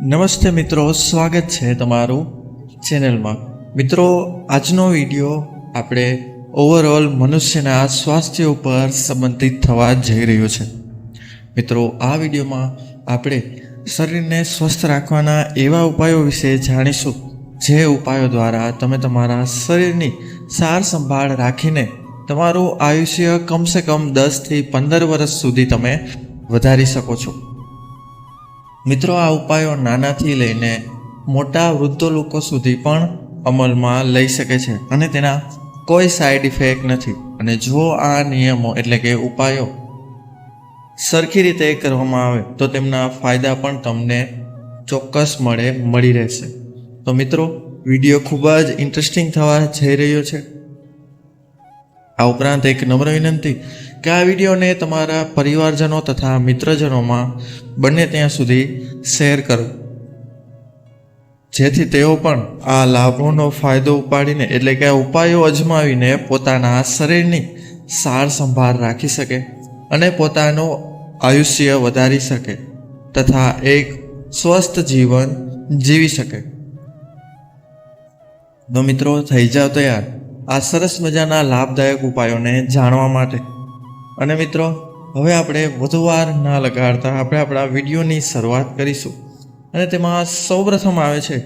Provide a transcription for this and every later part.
નમસ્તે મિત્રો, સ્વાગત છે તમારું ચેનલમાં। મિત્રો, આજનો વિડીયો આપણે ઓવરઓલ મનુષ્યના સ્વાસ્થ્ય ઉપર સંબંધિત થવા જઈ રહ્યો છે। મિત્રો, આ વિડીયોમાં આપણે શરીરને સ્વસ્થ રાખવાના એવા ઉપાયો વિશે જાણીશું, જે ઉપાયો દ્વારા તમે તમારા શરીરની સાર સંભાળ રાખીને તમારું આયુષ્ય કમસે કમ 10 થી 15 વર્ષ સુધી તમે વધારી શકો છો। મિત્રો, આ ઉપાયો નાનાથી લઈને મોટા વૃદ્ધ લોકો સુધી પણ અમલમાં લઈ શકે છે અને તેના કોઈ સાઈડ ઇફેક્ટ નથી। અને જો આ નિયમો એટલે કે ઉપાયો સરખી રીતે કરવામાં આવે તો તેમના ફાયદા પણ તમને ચોક્કસ મળી રહેશે। તો મિત્રો, વિડીયો ખૂબ જ ઇન્ટરેસ્ટિંગ થવા જઈ રહ્યો છે। આ ઉપરાંત એક નમ્ર વિનંતી કે આ વિડીયોને તમારા પરિવારજનો તથા મિત્રજનોમાં બને ત્યાં સુધી શેર કરો, જેથી તેઓ પણ આ લાભોનો ફાયદો ઉપાડીને એટલે કે આ ઉપાયો અજમાવીને પોતાના શરીરની સાર સંભાળ રાખી શકે અને પોતાનું આયુષ્ય વધારી શકે તથા એક સ્વસ્થ જીવન જીવી શકે। તો મિત્રો, થઈ જાઓ તૈયાર આ સરસ મજાના લાભદાયક ઉપાયોને જાણવા માટે। અને મિત્રો, હવે આપણે વધુ વાર ના લગાડતા આપણે આપણા વિડીયોની શરૂઆત કરીશું। અને તેમાં સૌપ્રથમ આવે છે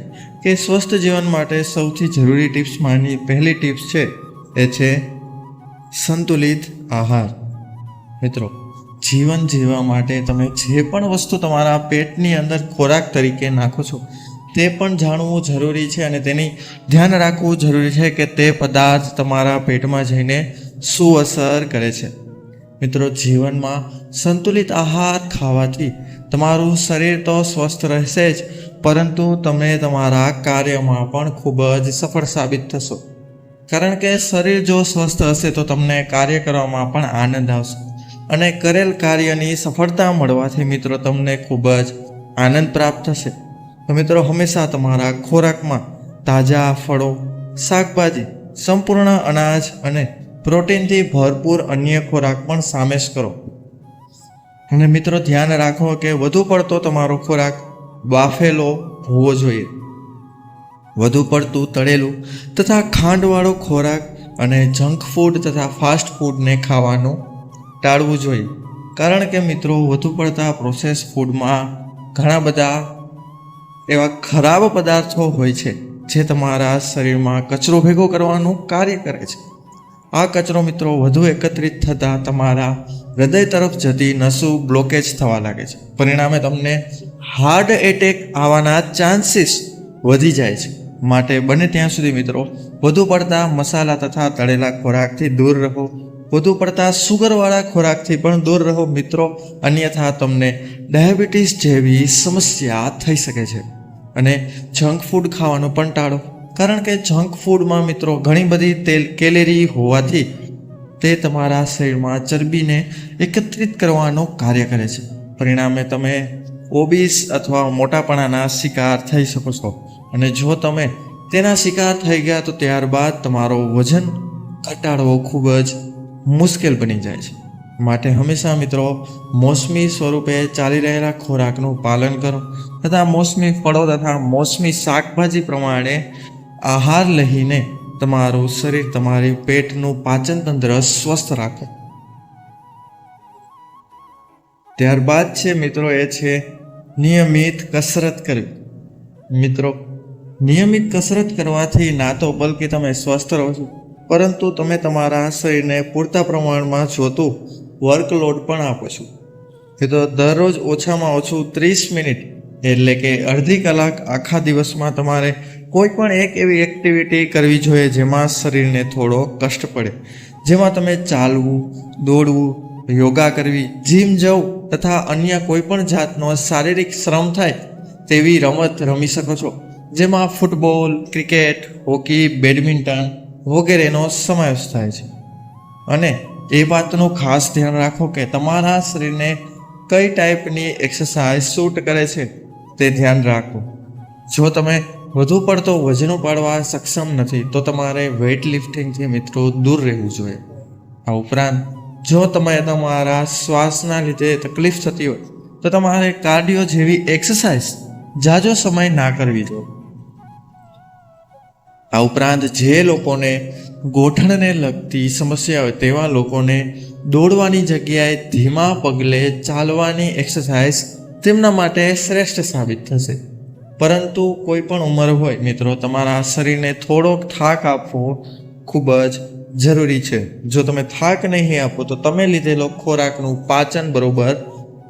કે સ્વસ્થ જીવન માટે સૌથી જરૂરી ટિપ્સમાંની પહેલી ટિપ્સ છે એ છે સંતુલિત આહાર। મિત્રો, જીવન જીવવા માટે તમે જે પણ વસ્તુ તમારા પેટની અંદર ખોરાક તરીકે નાખો છો તે પણ જાણવું જરૂરી છે અને તેની ધ્યાન રાખવું જરૂરી છે કે તે પદાર્થ તમારા પેટમાં જઈને શું અસર કરે છે। મિત્રો, જીવનમાં સંતુલિત આહાર ખાવાથી તમારું શરીર તો સ્વસ્થ રહેશે જ, પરંતુ તમે તમારા કાર્યમાં પણ ખૂબ જ સફળ સાબિત થશો। કારણ કે શરીર જો સ્વસ્થ હશે તો તમને કાર્ય કરવામાં પણ આનંદ આવશે અને કરેલ કાર્યની સફળતા મળવાથી મિત્રો તમને ખૂબ જ આનંદ પ્રાપ્ત થશે। તો મિત્રો, હંમેશા તમારા ખોરાકમાં તાજા ફળો, શાકભાજી, સંપૂર્ણ અનાજ અને પ્રોટીનથી ભરપૂર અન્ય ખોરાક પણ સામેલ કરો। અને મિત્રો, ધ્યાન રાખો કે વધુ પડતો તમારો ખોરાક બાફેલો હોવો જોઈએ। વધુ પડતું તળેલું તથા ખાંડવાળો ખોરાક અને જંક ફૂડ તથા ફાસ્ટ ફૂડને ખાવાનું ટાળવું જોઈએ। કારણ કે મિત્રો, વધુ પડતા પ્રોસેસ ફૂડમાં ઘણા બધા એવા ખરાબ પદાર્થો હોય છે જે તમારા શરીરમાં કચરો ભેગો કરવાનું કાર્ય કરે છે। આ કચરો મિત્રો વધુ એકત્રિત થતાં તમારા હૃદય તરફ જતી નસું બ્લોકેજ થવા લાગે છે। પરિણામે તમને હાર્ટ એટેક આવવાના ચાન્સીસ વધી જાય છે। માટે બને ત્યાં સુધી મિત્રો વધુ પડતા મસાલા તથા તળેલા ખોરાકથી દૂર રહો। વધુ પડતા સુગરવાળા ખોરાકથી પણ દૂર રહો મિત્રો, અન્યથા તમને ડાયાબિટીસ જેવી સમસ્યા થઈ શકે છે। અને જંક ફૂડ ખાવાનું પણ ટાળો, કારણ કે જંક ફૂડમાં મિત્રો ઘણી બધી કેલેરી હોવાથી તે તમારા શરીરમાં ચરબીને એકત્રિત કરવાનું કાર્ય કરે છે। પરિણામે તમે ઓબીસ અથવા મોટાપણાના શિકાર થઈ શકો છો। અને જો તમે તેના શિકાર થઈ ગયા તો ત્યારબાદ તમારો વજન ઘટાડવો ખૂબ જ મુશ્કેલ બની જાય છે। માટે હંમેશા મિત્રો મોસમી સ્વરૂપે ચાલી રહેલા ખોરાકનું પાલન કરો તથા મોસમી ફળો તથા મોસમી શાકભાજી પ્રમાણે આહાર લઈને તમારું શરીર, તમારી પેટનું પાચન તંત્ર સ્વસ્થ રાખો। ત્યારબાદ છે મિત્રો એ છે નિયમિત કસરત કરવી। મિત્રો, નિયમિત કસરત કરવાથી ના તો બલકે તમે સ્વસ્થ રહો છો, પરંતુ તમે તમારા શરીરને પૂરતા પ્રમાણમાં જોતું વર્કલોડ પણ આપો છો। તો દરરોજ ઓછામાં ઓછું 30 મિનિટ એટલે કે અડધી કલાક આખા દિવસમાં તમારે કોઈ પણ એક એવી એક્ટિવિટી કરવી જોઈએ જેમાં શરીરને થોડો કષ્ટ પડે, જેમાં તમે ચાલવું, દોડવું, યોગા કરવી, જીમ જવું તથા અન્ય કોઈ પણ જાતનો શારીરિક શ્રમ થાય તેવી રમત રમી શકો છો, જેમાં ફૂટબોલ, ક્રિકેટ, હોકી, બેડમિન્ટન વગેરેનો સમાવેશ થાય છે। અને એ વાતનું ખાસ ધ્યાન રાખો કે તમારા શરીરને કઈ ટાઈપની એક્સરસાઇઝ સૂટ કરે છે તે ધ્યાન રાખો। જો તમે વધુ પડતો વજન ઉપાડવા સક્ષમ નથી તો તમારે વેઇટ લિફ્ટિંગથી મિત્રો દૂર રહેવું જોઈએ। આ ઉપરાંત જો તમે તમારા શ્વાસના લીધે તકલીફ થતી હોય તો તમારે કાર્ડિયો જેવી એક્સરસાઇઝ ઝાઝો સમય ના કરવી જોઈએ. આ ઉપરાંત જે લોકોને ગોઠણને લગતી સમસ્યા હોય તેવા લોકોને દોડવાની જગ્યાએ ધીમા પગલે ચાલવાની એક્સરસાઇઝ તેમના માટે શ્રેષ્ઠ સાબિત થશે. પરંતુ કોઈ પણ ઉંમર હોય મિત્રો, તમારા શરીરને થોડોક થાક આપવો ખૂબ જ જરૂરી છે. જો તમે થાક નહીં આપો તો તમે લીધેલો ખોરાકનું પાચન બરોબર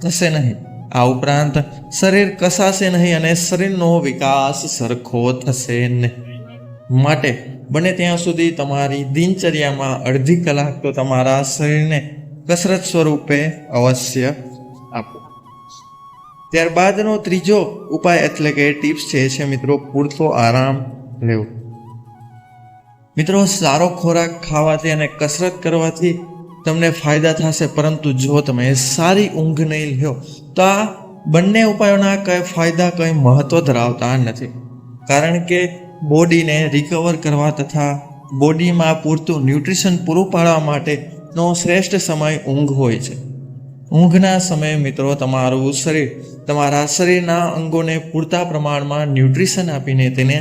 થશે નહીં. આ ઉપરાંત શરીર કસાશે નહીં અને શરીરનો વિકાસ સરખો થશે નહીં. માટે બને ત્યાં સુધી તમારી દિનચર્યામાં અડધી કલાક તો તમારા શરીરને કસરત સ્વરૂપે અવશ્ય આપો. ત્યારબાદનો ત્રીજો ઉપાય એટલે કે ટિપ્સ છે મિત્રો, પૂરતો આરામ લેવો. મિત્રો, સારો ખોરાક ખાવાથી અને કસરત કરવાથી તમને ફાયદા થશે, પરંતુ જો તમે સારી ઊંઘ નહીં લ્યો તો આ બંને ઉપાયોના કંઈ ફાયદા કંઈ મહત્વ ધરાવતા નથી. કારણ કે બોડીને રિકવર કરવા તથા બોડીમાં પૂરતું ન્યુટ્રિશન પૂરું પાડવા માટેનો શ્રેષ્ઠ સમય ઊંઘ હોય છે. ઊંઘના સમયે મિત્રો તમારું શરીર તમારા શરીરના અંગોને પૂરતા પ્રમાણમાં ન્યુટ્રિશન આપીને તેને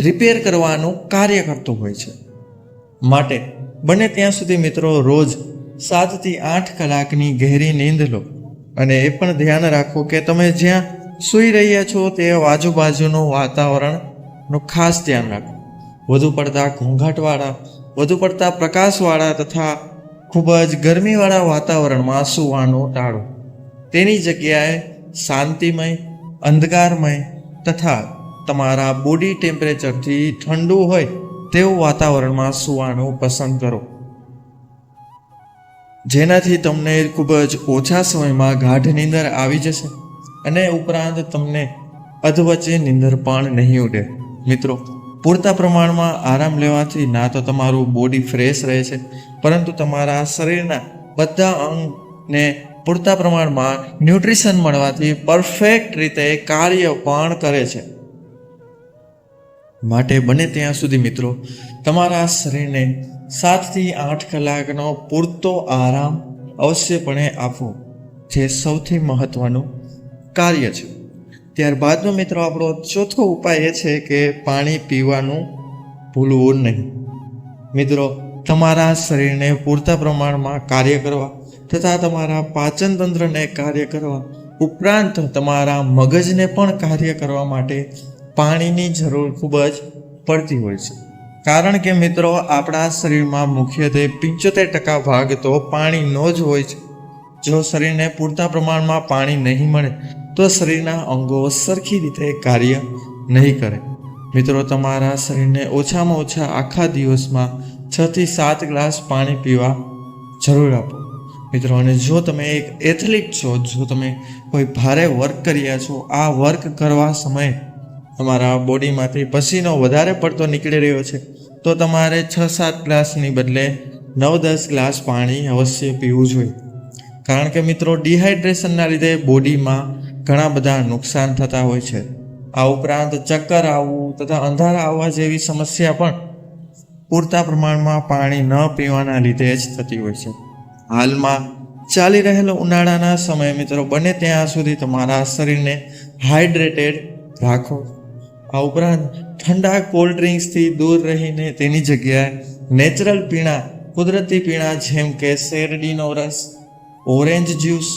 રિપેર કરવાનું કાર્ય કરતું હોય છે. માટે બને ત્યાં સુધી મિત્રો રોજ 7 થી 8 કલાકની ગહેરી નીંદ લો. અને એ પણ ધ્યાન રાખો કે તમે જ્યાં સૂઈ રહ્યા છો તે આજુબાજુનું વાતાવરણનું ખાસ ધ્યાન રાખો. વધુ પડતા ઘોંઘાટવાળા, વધુ પડતા પ્રકાશવાળા તથા ખૂબ જ ગરમીવાળા વાતાવરણમાં સૂવાનું ટાળો. તેની જગ્યાએ શાંતિમય, અંધકારમય તથા તમારા બોડી ટેમ્પરેચરથી ઠંડુ હોય તેવું વાતાવરણમાં સૂવાનું પસંદ કરો, જેનાથી તમને ખૂબ જ ઓછા સમયમાં ગાઢ નીંદર આવી જશે અને ઉપરાંત તમને અધવચ્ચે નીંદર પણ નહીં ઉડે. મિત્રો, પૂરતા પ્રમાણમાં આરામ લેવાથી ના તો તમારું બોડી ફ્રેશ રહે છે, પરંતુ તમારા શરીરના બધા અંગને પૂરતા પ્રમાણમાં ન્યુટ્રિશન મળવાથી પરફેક્ટ રીતે કાર્ય પણ કરે છે. માટે બને ત્યાં સુધી મિત્રો તમારા શરીરને 7 થી 8 કલાકનો પૂરતો આરામ અવશ્યપણે આપવો, જે સૌથી મહત્વનું કાર્ય છે. ત્યારબાદનો મિત્રો આપણો ચોથો ઉપાય એ છે કે પાણી પીવાનું ભૂલવું નહીં. મિત્રો, તમારા શરીરને પૂરતા પ્રમાણમાં કાર્ય કરવા તથા તમારા પાચન તંત્રને કાર્ય કરવા ઉપરાંત તમારા મગજને પણ કાર્ય કરવા માટે પાણીની જરૂર ખૂબ જ પડતી હોય છે. કારણ કે મિત્રો આપણા શરીરમાં મુખ્યત્વે 75% ભાગ તો પાણીનો જ હોય છે. જો શરીરને પૂરતા પ્રમાણમાં પાણી નહીં મળે તો શરીરના અંગો સરખી રીતે કાર્ય નહીં કરે. મિત્રો, તમારા શરીરને ઓછામાં ઓછા આખા દિવસમાં 6 થી 7 ગ્લાસ પાણી પીવા જરૂર આપો. મિત્રો, અને જો તમે એક એથ્લીટ છો, જો તમે કોઈ ભારે વર્ક કર્યા છો, આ વર્ક કરવા સમયે તમારા બોડીમાંથી પસીનો વધારે પડતો નીકળી રહ્યો છે તો તમારે 6-7 ગ્લાસની બદલે 9-10 ગ્લાસ પાણી અવશ્ય પીવું જોઈએ. કારણ કે મિત્રો ડિહાઇડ્રેશનના લીધે બોડીમાં ઘણા બધા નુકસાન થતા હોય છે. આ ઉપરાંત ચક્કર આવવું તથા અંધારા આવવા જેવી સમસ્યા પણ પૂરતા પ્રમાણમાં પાણી ન પીવાના લીધે જ થતી હોય છે. હાલમાં ચાલી રહેલો ઉનાળાના સમયે મિત્રો બને ત્યાં સુધી તમારા શરીરને હાઇડ્રેટેડ રાખો. આ ઉપરાંત ઠંડા કોલ્ડ ડ્રિંક્સથી દૂર રહીને તેની જગ્યાએ નેચરલ પીણા, કુદરતી પીણા જેમ કે શેરડીનો રસ, ઓરેન્જ જ્યુસ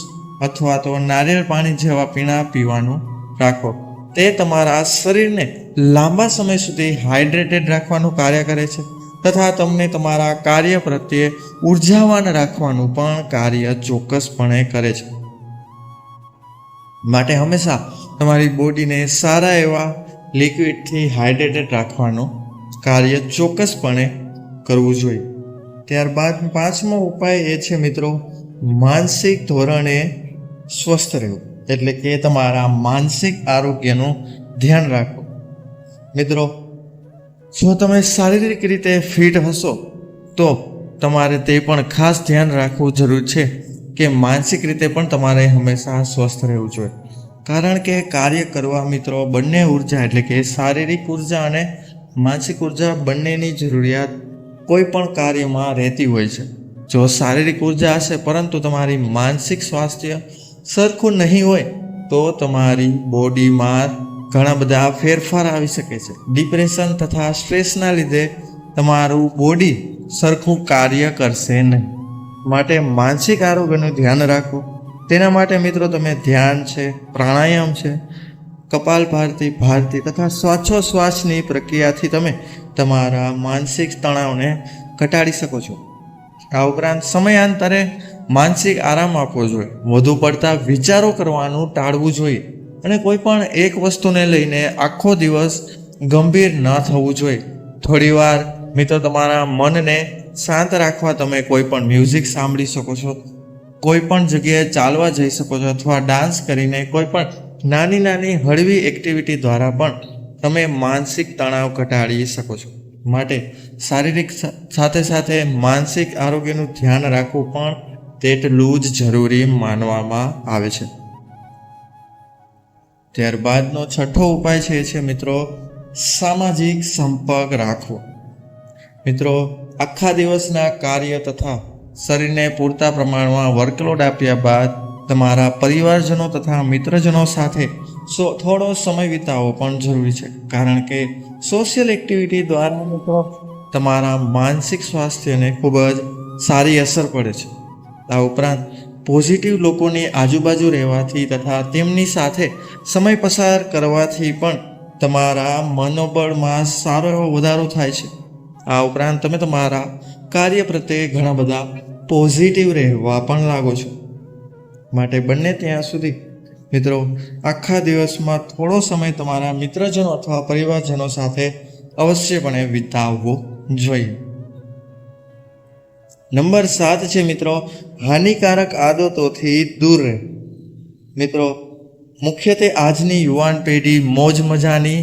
અથવા તો નારિયેળ પાણી જેવા પીણા પીવાનું રાખો. તે તમારા શરીરને લાંબા સમય સુધી હાઇડ્રેટેડ રાખવાનું કાર્ય કરે છે તથા તમને તમારા કાર્ય પ્રત્યે ઉર્જાવાન રાખવાનું પણ કાર્ય ચોક્કસપણે કરે છે. માટે હંમેશા તમારી બોડીને સારા એવા લિક્વિડથી હાઇડ્રેટેડ રાખવાનું કાર્ય ચોક્કસપણે કરવું જોઈએ. ત્યારબાદ 5મો ઉપાય એ છે મિત્રો માનસિક ધોરણે સ્વસ્થ રહેવું, એટલે કે તમારા માનસિક આરોગ્યનું ધ્યાન રાખો. મિત્રો, જો તમે શારીરિક રીતે ફિટ હશો તો તમારે તે પણ ખાસ ધ્યાન રાખવું જરૂર છે કે માનસિક રીતે પણ તમારે હંમેશા સ્વસ્થ રહેવું જોઈએ. કારણ કે કાર્ય કરવા મિત્રો બંને ઉર્જા એટલે કે શારીરિક ઉર્જા અને માનસિક ઉર્જા બંનેની જરૂરિયાત કોઈ પણ કાર્યમાં રહેતી હોય છે. જો શારીરિક ઉર્જા હશે પરંતુ તમારી માનસિક સ્વાસ્થ્ય સરખું નહીં હોય તો તમારી બોડીમાં ઘણા બધા ફેરફાર આવી શકે છે. ડિપ્રેશન તથા સ્ટ્રેસના લીધે તમારું બોડી સરખું કાર્ય કરશે નહીં. માટે માનસિક આરોગ્યનું ધ્યાન રાખો. તેના માટે મિત્રો તમે ધ્યાન છે, પ્રાણાયામ છે, ભારતી તથા શ્વાસોશ્વાસની પ્રક્રિયાથી તમે તમારા માનસિક તણાવને ઘટાડી શકો છો. આ ઉપરાંત સમયાંતરે માનસિક આરામ આપવો જોઈએ. વધુ પડતા વિચારો કરવાનું ટાળવું જોઈએ અને કોઈ પણ એક વસ્તુને લઈને આખો દિવસ ગંભીર ન થવું જોઈએ. થોડીવાર મિત્રો તમારા મનને શાંત રાખવા તમે કોઈ પણ મ્યુઝિક સાંભળી શકો છો, કોઈ પણ જગ્યાએ ચાલવા જઈ શકો છો, અથવા ડાન્સ કરીને કોઈ પણ નાની હળવી એક્ટિવિટી દ્વારા પણ તમે માનસિક તણાવ ઘટાડી શકો છો. માટે શારીરિક સાથે સાથે માનસિક આરોગ્યનું ધ્યાન રાખવું પણ તેટલું જ જરૂરી માનવામાં આવે છે. ત્યારબાદનો છઠ્ઠો ઉપાય છે મિત્રો સામાજિક સંપર્ક રાખવો. મિત્રો આખા દિવસના કાર્ય તથા શરીરને પૂરતા પ્રમાણમાં વર્કલોડ આપ્યા બાદ તમારા પરિવારજનો તથા મિત્રજનો સાથે થોડો સમય વિતાવવો પણ જરૂરી છે. કારણ કે સોશિયલ એક્ટિવિટી દ્વારા મિત્રો તમારા માનસિક સ્વાસ્થ્યને ખૂબ જ સારી અસર પડે છે. આ ઉપરાંત પોઝિટિવ લોકોની આજુબાજુ રહેવાથી તથા તેમની સાથે સમય પસાર કરવાથી પણ તમારા મનોબળમાં સારો એવો વધારો થાય છે. આ ઉપરાંત તમે તમારા કાર્ય પ્રત્યે ઘણા બધા પોઝિટિવ રહેવા પણ લાગો છો. માટે બંને ત્યાં સુધી મિત્રો આખા દિવસમાં થોડો સમય તમારા મિત્રજનો અથવા પરિવારજનો સાથે અવશ્યપણે વિતાવવો જોઈએ. નંબર 7 છે મિત્રો હાનિકારક આદતોથી દૂર રહે. મિત્રો મુખ્યત્વે આજની યુવાન પેઢી મોજ મજાની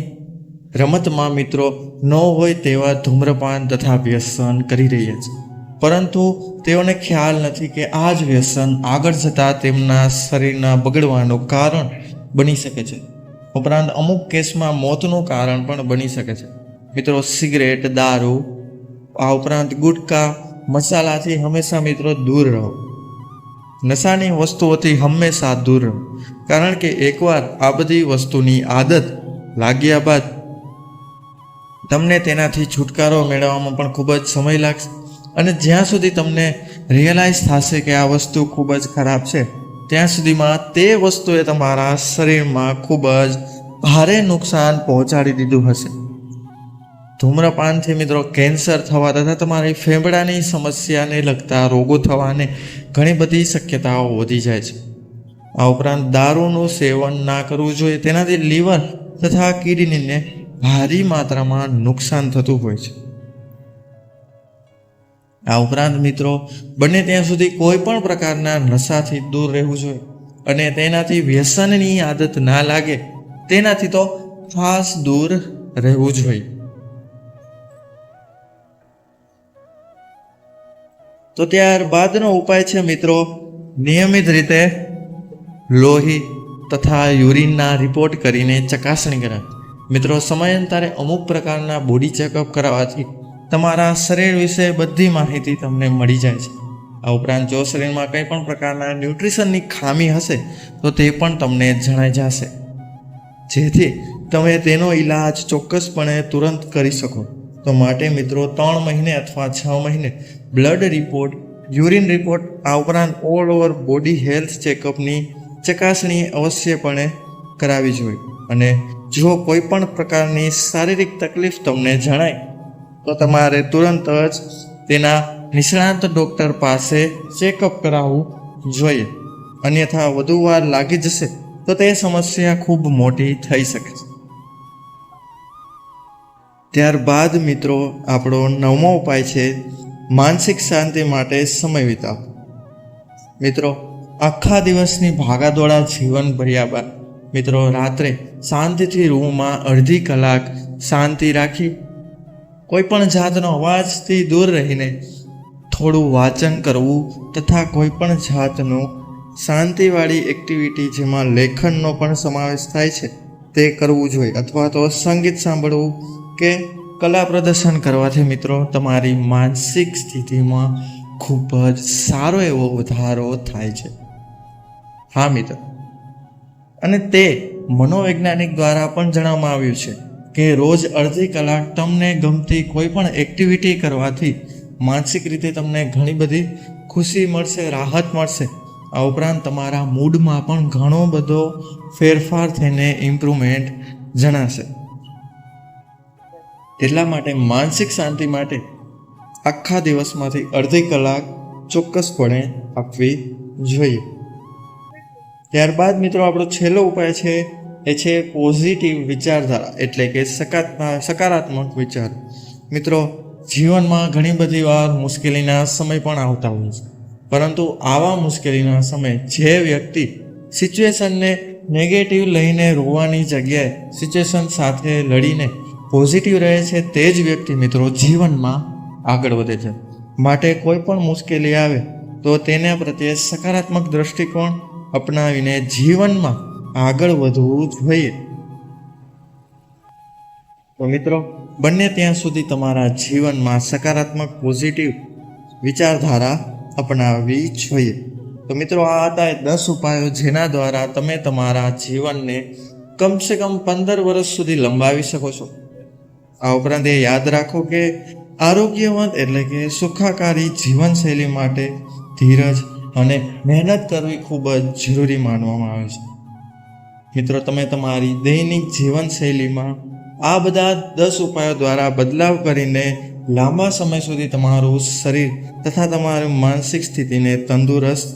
રમતમાં મિત્રો ન હોય તેવા ધૂમ્રપાન તથા વ્યસન કરી રહ્યા છે. પરંતુ તેઓને ખ્યાલ નથી કે આ જ વ્યસન આગળ જતાં તેમના શરીરના બગડવાનું કારણ બની શકે છે. ઉપરાંત અમુક કેસમાં મોતનું કારણ પણ બની શકે છે. મિત્રો સિગરેટ, દારૂ, આ ઉપરાંત ગુટકા, મસાલાથી હંમેશા મિત્રો દૂર રહો. નશાની વસ્તુઓથી હંમેશા દૂર રહો. કારણ કે એકવાર આ બધી વસ્તુની આદત લાગ્યા બાદ તમને તેનાથી છુટકારો મેળવવામાં પણ ખૂબ જ સમય લાગશે. અને જ્યાં સુધી તમને રિયલાઇઝ થશે કે આ વસ્તુ ખૂબ જ ખરાબ છે, ત્યાં સુધીમાં તે વસ્તુએ તમારા શરીરમાં ખૂબ જ ભારે નુકસાન પહોંચાડી દીધું હશે. ધૂમ્રપાનથી મિત્રો કેન્સર થવા તથા તમારી ફેફડાની સમસ્યાને લગતા રોગો થવાને ઘણી બધી શક્યતાઓ વધી જાય છે. આ ઉપરાંત દારૂનું સેવન ના કરવું જોઈએ. તેનાથી લીવર તથા કિડનીને ભારી માત્રામાં નુકસાન થતું હોય છે. આ ઉપરાંત મિત્રો બંને ત્યાં સુધી કોઈ પણ પ્રકારના નશાથી દૂર રહેવું જોઈએ અને તેનાથી વ્યસનની આદત ના લાગે તેનાથી તો ખાસ દૂર રહેવું જોઈએ. તો ત્યારબાદનો ઉપાય છે મિત્રો નિયમિત રીતે લોહી તથા યુરિનના રિપોર્ટ કરીને ચકાસણી કરાવી. મિત્રો સમયાંતરે અમુક પ્રકારના બોડી ચેકઅપ કરાવવાથી તમારા શરીર વિશે બધી માહિતી તમને મળી જાય છે. આ ઉપરાંત જો શરીરમાં કંઈ પણ પ્રકારના ન્યુટ્રિશનની ખામી હશે તો તે પણ તમને જણાઈ જશે, જેથી તમે તેનો ઈલાજ ચોક્કસપણે તુરંત કરી શકો. તો માટે મિત્રો 3 મહિને અથવા 6 મહિને બ્લડ રિપોર્ટ, યુરિન રિપોર્ટ, આ ઉપરાંત ઓલ ઓવર બોડી હેલ્થ ચેકઅપની ચકાસણી અવશ્યપણે કરાવવી જોઈએ. અને જો કોઈ પણ પ્રકારની શારીરિક તકલીફ તમને જણાય તો તમારે તુરંત જ તેના નિષ્ણાત ડૉક્ટર પાસે ચેકઅપ કરાવવું જોઈએ. અન્યથા વધુ વાર લાગી જશે તો તે સમસ્યા ખૂબ મોટી થઈ શકે છે. ત્યારબાદ મિત્રો આપણો 9મો ઉપાય છે માનસિક શાંતિ માટે સમય વિતાવો. મિત્રો આખા દિવસની ભાગાદોડા જીવન ભર્યા બાદ મિત્રો રાત્રે શાંતિથી રૂમમાં અડધી કલાક શાંતિ રાખી કોઈ પણ જાતનો અવાજથી દૂર રહીને થોડું વાંચન કરવું તથા કોઈ પણ જાતનું શાંતિવાળી એક્ટિવિટી જેમાં લેખનનો પણ સમાવેશ થાય છે તે કરવું જોઈએ. અથવા તો સંગીત સાંભળવું કે કલા પ્રદર્શન કરવાથી મિત્રો તમારી માનસિક સ્થિતિમાં ખૂબ જ સારો એવો વધારો થાય છે. હા મિત્રો, અને તે મનોવૈજ્ઞાનિક દ્વારા પણ જણાવવામાં આવ્યું છે કે રોજ અડધી કલાક તમને ગમતી કોઈ પણ એક્ટિવિટી કરવાથી માનસિક રીતે તમને ઘણી બધી ખુશી મળશે, રાહત મળશે. આ ઉપરાંત તમારા મૂડમાં પણ ઘણો બધો ફેરફાર થઈને ઇમ્પ્રુવમેન્ટ જણાશે. એટલા માટે માનસિક શાંતિ માટે આખા દિવસમાંથી અડધી કલાક ચોક્કસપણે આપવી જોઈએ. ત્યારબાદ મિત્રો આપણો છેલ્લો ઉપાય છે એ છે પોઝિટિવ વિચારધારા, એટલે કે સકારાત્મક વિચાર. મિત્રો, જીવનમાં ઘણી બધી વાર મુશ્કેલીના સમય પણ આવતા હોય છે, પરંતુ આવા મુશ્કેલીના સમયે જે વ્યક્તિ સિચ્યુએશનને નેગેટિવ લઈને રોવાની જગ્યાએ સિચ્યુએશન સાથે લડીને પોઝિટિવ રહે છે, તે જ વ્યક્તિ મિત્રો જીવનમાં આગળ વધે છે. માટે કોઈ પણ મુશ્કેલી આવે તો તેના પ્રત્યે સકારાત્મક દ્રષ્ટિકોણ અપનાવીને જીવનમાં આગળ વધવું જોઈએ. તો મિત્રો, બંને ત્યાં સુધી તમારા જીવનમાં સકારાત્મક પોઝિટિવ વિચારધારા અપનાવવી જોઈએ. તો મિત્રો, આ હતા 10 ઉપાયો જેના દ્વારા તમે તમારા જીવનને કમસે કમ 15 વર્ષ સુધી લંબાવી શકો છો. આ ઉપરાંત એ યાદ રાખો કે આરોગ્યવંત એટલે કે સુખાકારી જીવનશૈલી માટે ધીરજ અને મહેનત કરવી ખૂબ જ જરૂરી માનવામાં આવે છે. મિત્રો, તમે તમારી દૈનિક જીવનશૈલીમાં આ બધા 10 ઉપાયો દ્વારા બદલાવ કરીને લાંબા સમય સુધી તમારું શરીર તથા તમારી માનસિક સ્થિતિને તંદુરસ્ત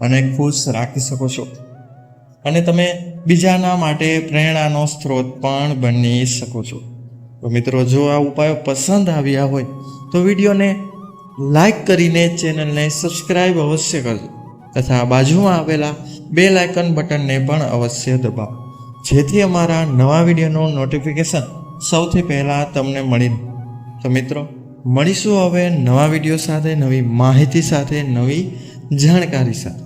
અને ખુશ રાખી શકો છો. અને તમે બીજાના માટે પ્રેરણાનો સ્ત્રોત પણ બની શકો છો. તો મિત્રો, જો આ ઉપાયો પસંદ આવ્યા હોય તો વિડીયોને લાઈક કરીને ચેનલને સબસ્ક્રાઈબ અવશ્ય કરજો તથા બાજુમાં આવેલા બેલ આઇકન બટનને પણ અવશ્ય દબાવો, જેથી અમારા નવા વિડીયોનું નોટિફિકેશન સૌથી પહેલાં તમને મળી. તો મિત્રો, મળીશું હવે નવા વિડીયો સાથે, નવી માહિતી સાથે, નવી જાણકારી સાથે.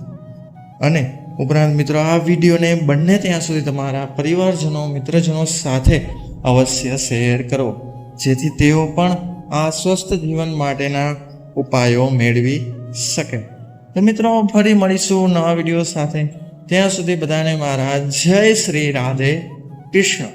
અને ઉપરાંત મિત્રો, આ વિડીયોને બંને ત્યાં સુધી તમારા પરિવારજનો, મિત્રજનો સાથે અવશ્ય શેર કરો, જેથી તેઓ પણ આ સ્વસ્થ જીવન માટેના ઉપાયો મેળવી શકે. તો મિત્રો, ફરી મળીશું નવા વિડીયો સાથે. ત્યાં સુધી બધાને મારા જય શ્રી રાધે કૃષ્ણ.